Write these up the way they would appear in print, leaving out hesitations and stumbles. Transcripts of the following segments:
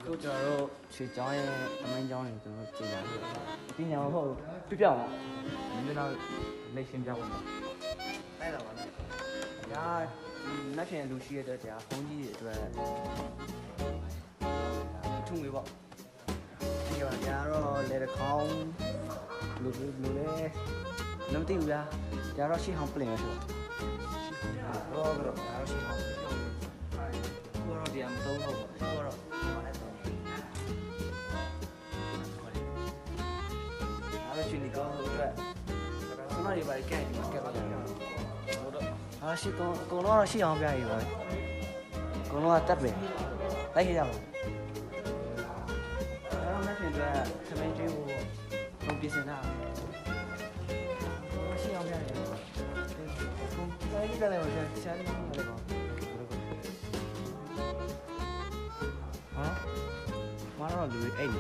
ခုကျွန်တော်တို့ခြေချောင်းရဲ့အမိုင်းချောင်းတွေကျွန်တော်တို့ကြည့်ရတယ်ဒီညောင်ဟုတ်ပြပြအောင်ဒီနောက်လက်ရှင်းပြအောင်လိုက်တော့ပါနော်ဒါနောက်ရှင်လူရှိရတဲ့ကြာဘုန်းကြီးတွေအတွက်ထုံငွေပေါ့ဒီကကြာတော့လေခေါင်းလူလဲနမသိဘူးလားကြာတော့ရှေ့ဟောင်းပြင်ရဆိုတော့ဒါတော့ရှေ့ဟောင်းကိုတော့ဒီအမသုံးတော့ကိုတော့ရှင်ဒီကောင်းလို့အတွက်ခဏလေးပါကြက်ဒီမှာကက်ပါကြတယ်ဟုတ်တော့ဟာရှိကောအကုန်လုံးတော့ရှိအောင်ပြရည်ပါအကုန်လုံးကတက်ပဲလိုက်ခဲ့ကြပါအဲ့တော့မဖြစ်တဲ့သမင်းချင်းကိုပုံပြစင်တာရှိအောင်ပြရတယ်ကိုတိုင်းကြီးတယ်လို့ရှာနေတယ်ပေါ့ဟာမတော်လူအိတ်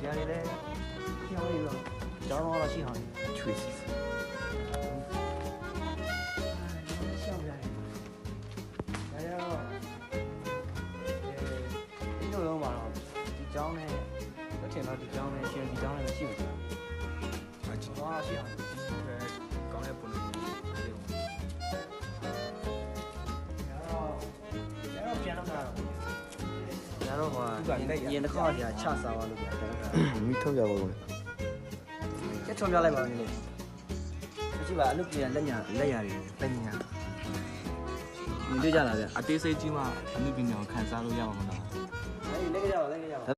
家里嘞，挺好一个，家中了挺好的，确实是。想不来，大家，你都有嘛了？你讲呢？我听到你讲呢，现在你讲那个行不行？啊，今晚了挺好的，刚才不能用。然后变了嘛？然后话，你那好些吃啥哇？路边。မိထုတ်ပြပါဦး ချက်ချုံပြလိုက်ပါဦးလေကြည့်ပါအလုပ်ပြန်လက်ညာတွေလက်ညာမြင်တွေ့ကြလားဗျ အသေးစိတ်ကြီးမှအမှုပညာကိုခန်းစားလို့ရမှာမလား